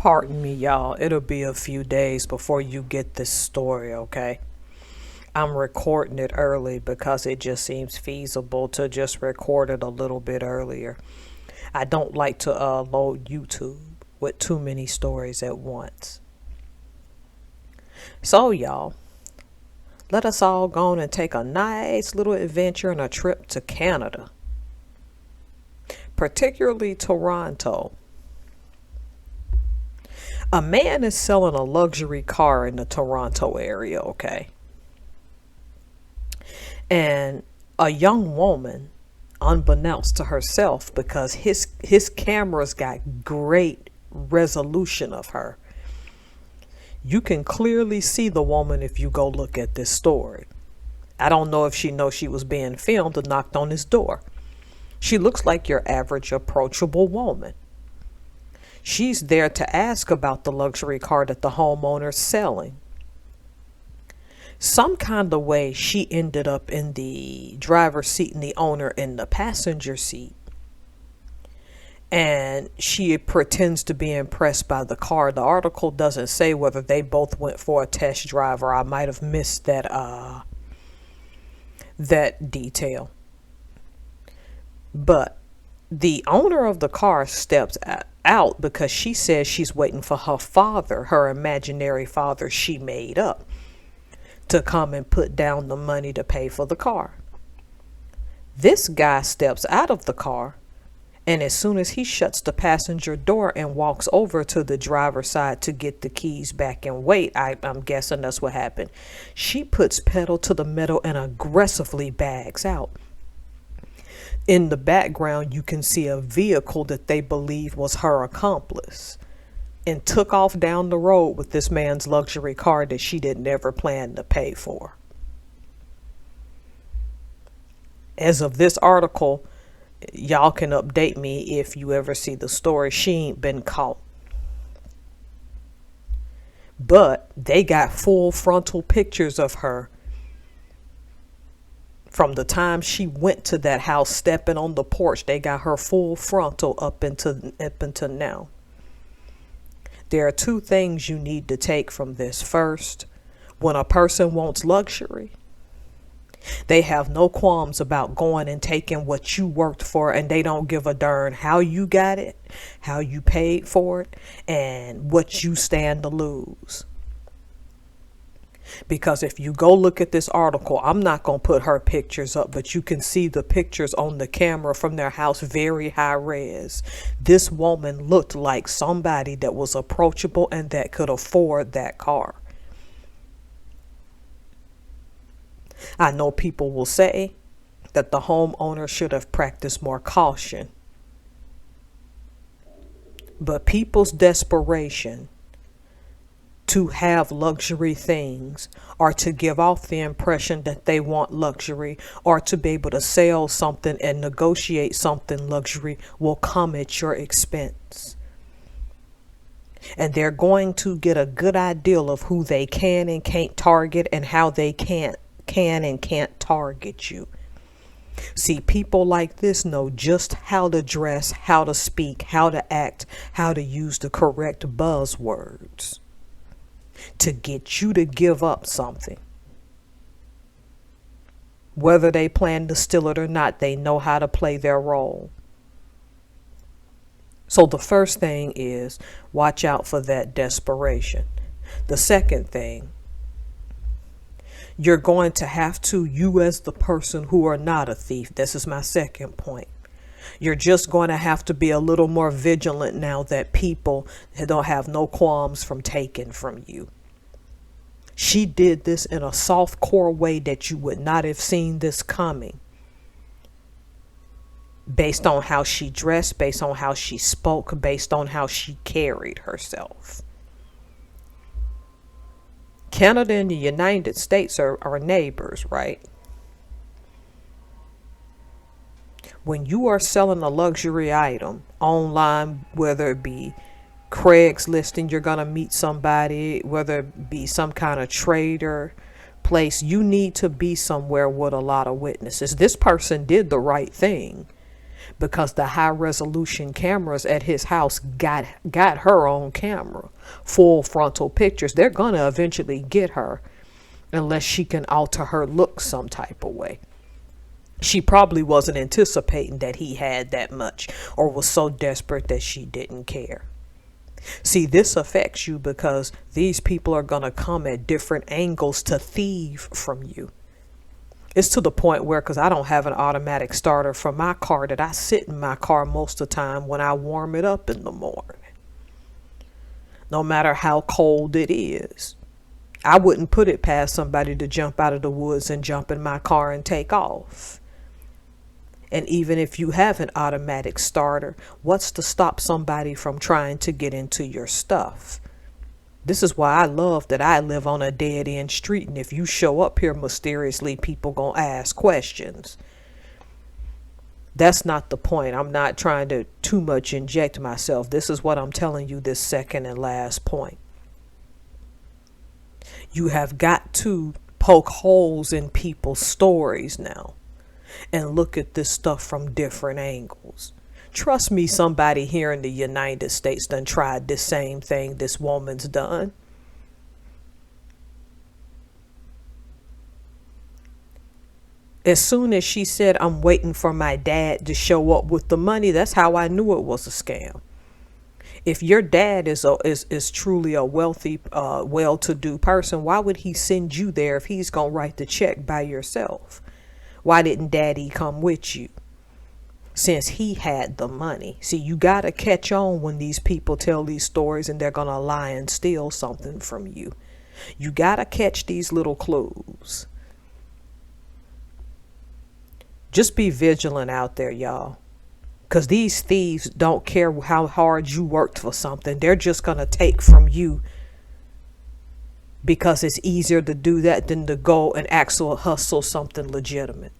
Pardon me, y'all. It'll be a few days before you get this story, okay? I'm recording it early because it just seems feasible to just record it a little bit earlier. I don't like to load YouTube with too many stories at once. So, y'all, let us all go on and take a nice little adventure and a trip to Canada, particularly Toronto. A man is selling a luxury car in the Toronto area, okay? And a young woman, unbeknownst to herself, because his cameras got great resolution of her. You can clearly see the woman if you go look at this story. I don't know if she knows she was being filmed and knocked on his door. She looks like your average approachable woman. She's there to ask about the luxury car that the homeowner's selling. Some kind of way she ended up in the driver's seat and the owner in the passenger seat. And she pretends to be impressed by the car. The article doesn't say whether they both went for a test drive, or I might have missed that detail. But the owner of the car steps out because she says she's waiting for her father, her imaginary father she made up, to come and put down the money to pay for the car. This guy steps out of the car, and as soon as he shuts the passenger door and walks over to the driver's side to get the keys back and wait, I'm guessing that's what happened. She puts pedal to the metal and aggressively bags out. In the background, you can see a vehicle that they believe was her accomplice, and took off down the road with this man's luxury car that she didn't ever plan to pay for. As of this article, y'all can update me if you ever see the story. She ain't been caught. But they got full frontal pictures of her from the time she went to that house, stepping on the porch. They got her full frontal up into now. There are two things you need to take from this. First, when a person wants luxury, they have no qualms about going and taking what you worked for, and they don't give a darn how you got it, how you paid for it, and what you stand to lose. Because if you go look at this article, I'm not going to put her pictures up, but you can see the pictures on the camera from their house, very high res. This woman looked like somebody that was approachable and that could afford that car. I know people will say that the homeowner should have practiced more caution. But people's desperation to have luxury things, or to give off the impression that they want luxury, or to be able to sell something and negotiate something luxury, will come at your expense. And they're going to get a good idea of who they can and can't target, and how they can and can't target you. See, people like this know just how to dress, how to speak, how to act, how to use the correct buzzwords to get you to give up something. Whether they plan to steal it or not, they know how to play their role. So the first thing is, watch out for that desperation. The second thing, you're going to have to, you as the person who are not a thief, this is my second point, you're just going to have to be a little more vigilant now that people don't have no qualms from taking from you. She did this in a soft core way that you would not have seen this coming. Based on how she dressed, based on how she spoke, based on how she carried herself. Canada and the United States are neighbors, right? When you are selling a luxury item online, whether it be Craigslist and you're going to meet somebody, whether it be some kind of trader place, you need to be somewhere with a lot of witnesses. This person did the right thing. because the high resolution cameras at his house got her on camera, full frontal pictures. They're gonna eventually get her unless she can alter her look some type of way. She probably wasn't anticipating that he had that much, or was so desperate that she didn't care. See, this affects you because these people are going to come at different angles to thieve from you. It's to the point where, because I don't have an automatic starter for my car, that I sit in my car most of the time when I warm it up in the morning. No matter how cold it is. I wouldn't put it past somebody to jump out of the woods and jump in my car and take off. And even if you have an automatic starter, what's to stop somebody from trying to get into your stuff? This is why I love that I live on a dead end street, and if you show up here mysteriously, people gonna ask questions. That's not the point. I'm not trying to too much inject myself. This is what I'm telling you, this second and last point. You have got to poke holes in people's stories now and look at this stuff from different angles. Trust me, somebody here in the United States done tried this same thing this woman's done. As soon as she said, I'm waiting for my dad to show up with the money, that's how I knew it was a scam. If your dad is truly a wealthy, well-to-do person, why would he send you there if he's going to write the check by yourself? Why didn't daddy come with you? Since he had the money. See, you got to catch on when these people tell these stories and they're going to lie and steal something from you. You got to catch these little clues. Just be vigilant out there, y'all. Because these thieves don't care how hard you worked for something. They're just going to take from you because it's easier to do that than to go and actually hustle something legitimate.